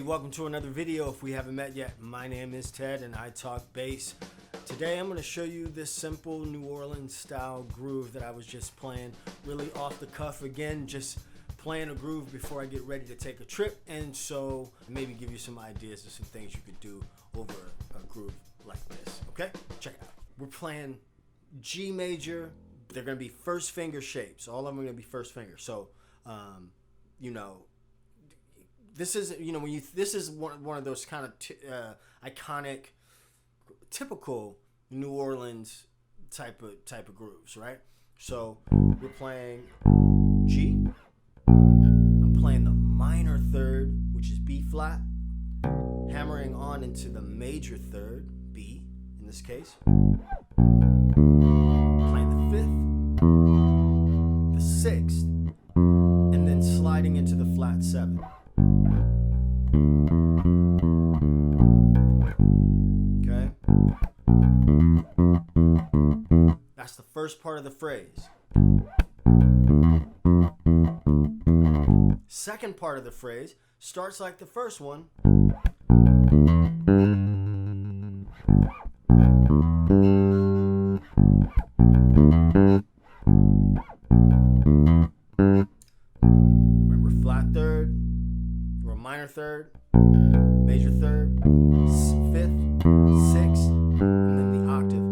welcome to another video. If we haven't met yet, my name is Ted and I talk bass. Today I'm going to show you this simple New Orleans style groove that I was just playing really off the cuff. Again, just playing a groove before I get ready to take a trip, and so maybe give you some ideas of some things you could do over a groove like this. Okay, check it out. We're playing G major. They're going to be first finger shapes. All of them are going to be first finger. So this is this is one of those kind of iconic, typical New Orleans type of grooves, right? So we're playing G. I'm playing the minor third, which is B flat, hammering on into the major third, B in this case. Playing the fifth, the sixth, and then sliding into the flat seven. Okay? That's the first part of the phrase. Second part of the phrase starts like the first one. Remember, flat third, or minor third, major third, fifth, sixth, and then the octave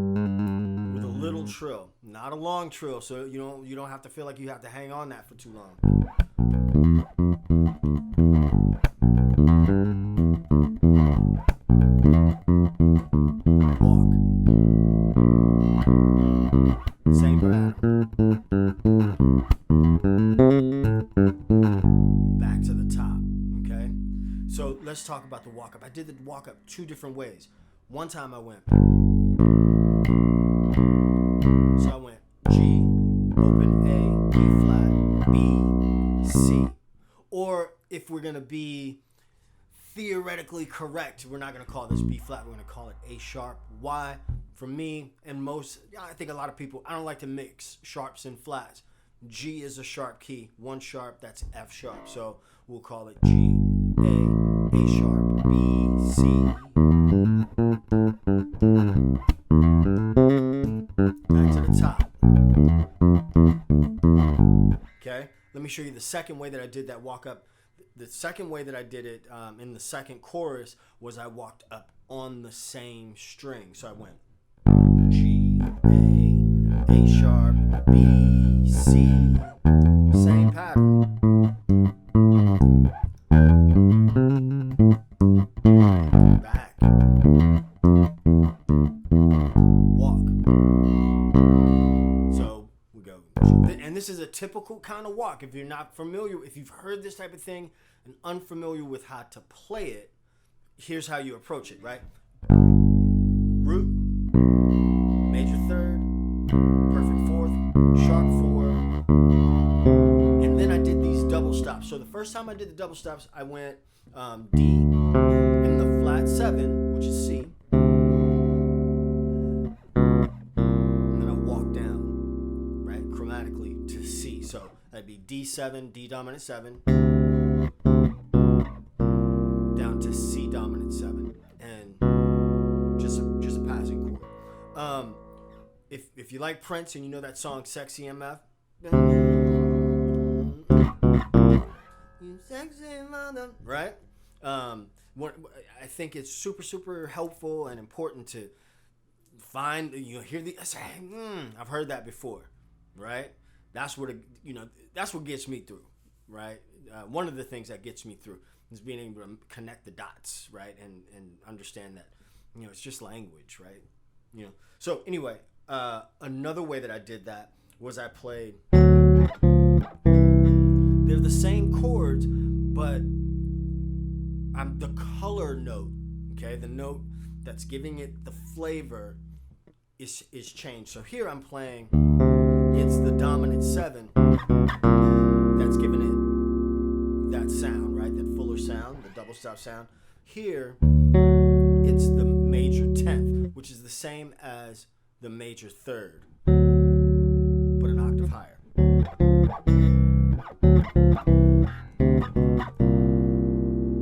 with a little trill, not a long trill, so you don't have to feel like you have to hang on that for too long. Walk. Same pattern. Back to the top. Okay? So let's talk about the walk up. I did the walk up two different ways. One time I went. So I went G, open A, B flat, B, C. Or if we're going to be theoretically correct, we're not going to call this B flat, we're going to call it A sharp. Why? For me and most, I think a lot of people, I don't like to mix sharps and flats. G is a sharp key. One sharp, that's F sharp. So we'll call it G, A sharp, B, C. Back to the top. Okay, let me show you the second way that I did that walk up. The second way that I did it in the second chorus was I walked up on the same string. So I went G, A sharp, B, C. Same pattern. Back. Walk. So we go. And this is a typical kind of walk. If you're not familiar, if you've heard this type of thing and unfamiliar with how to play it, here's how you approach it, right? Root, major third, perfect fourth, sharp four, and then I did these double stops. So the first time I did the double stops, I went D in the flat seven, which is C, and then I walked down, right, chromatically to C. So that'd be D7, D dominant 7, down to C dominant 7, and just a passing chord. If you like Prince and you know that song Sexy MF, you sexy mother, right? I think it's super helpful and important to find, hear the, I've heard that before, right? That's what that's what gets me through, right? One of the things that gets me through is being able to connect the dots, right? And understand that, it's just language, right? So anyway, another way that I did that was I played, they're the same chords, but the color note, okay? The note that's giving it the flavor is changed. So here I'm playing, it's the dominant 7 that's giving it that sound, right? That fuller sound, the double stop sound. Here, it's the major 10th, which is the same as the major third, but an octave higher.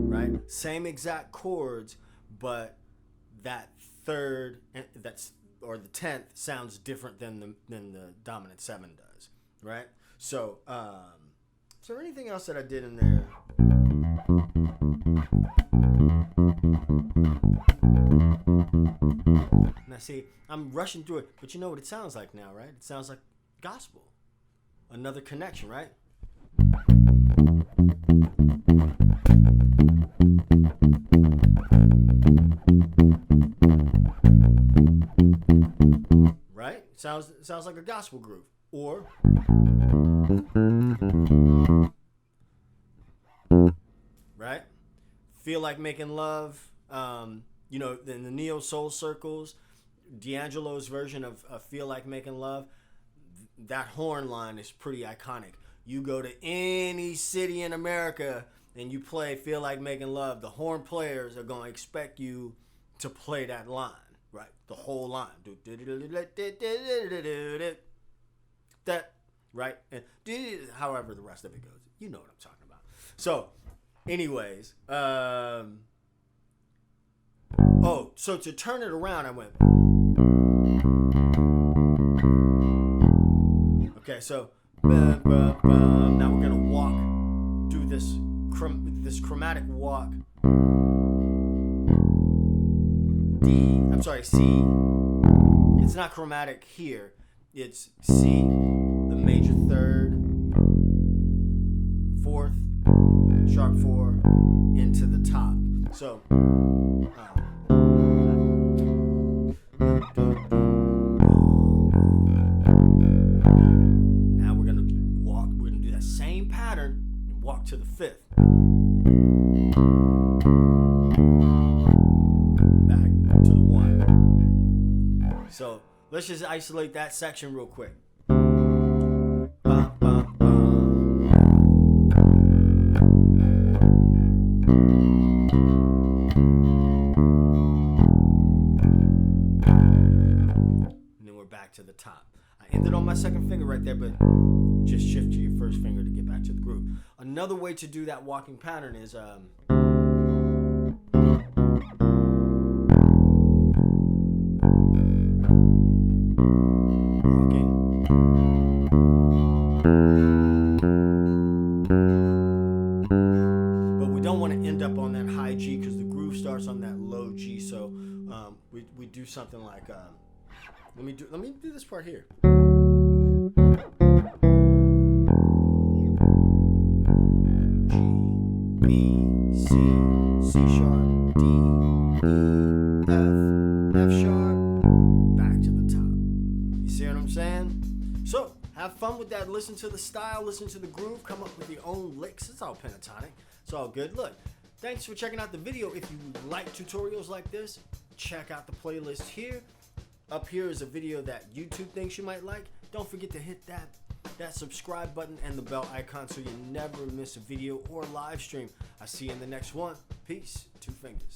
Right? Same exact chords, but that third, or the 10th sounds different than the dominant 7 does, right? So, is there anything else that I did in there? Now, see, I'm rushing through it, but you know what it sounds like now, right? It sounds like gospel. Another connection, right? Right? Sounds like a gospel groove. Or right? Feel Like Making Love. You know, in the neo soul circles, D'Angelo's version of Feel Like Making Love, that horn line is pretty iconic. You go to any city in America and you play Feel Like Making Love, the horn players are going to expect you to play that line, right? The whole line. That, right? And however the rest of it goes. You know what I'm talking about. So, anyways, so to turn it around, I went. Okay, so now we're gonna walk, do this chromatic walk. C. It's not chromatic here. It's C, the major third, fourth, sharp 4, into the top. So. Now we're gonna do that same pattern and walk to the 5th. Back to the 1. So let's just isolate that section real quick. To the top. I ended on my second finger right there, but just shift to your first finger to get back to the groove. Another way to do that walking pattern is walking. But we don't want to end up on that high G because the groove starts on that low G. So we do something like Let me do this part here. G, B, C, C sharp, D, E, F sharp, back to the top. You see what I'm saying? So, have fun with that. Listen to the style, listen to the groove, come up with your own licks. It's all pentatonic. It's all good. Look, thanks for checking out the video. If you like tutorials like this, check out the playlist here. Up here is a video that YouTube thinks you might like. Don't forget to hit that subscribe button and the bell icon so you never miss a video or live stream. I'll see you in the next one. Peace. 2 fingers.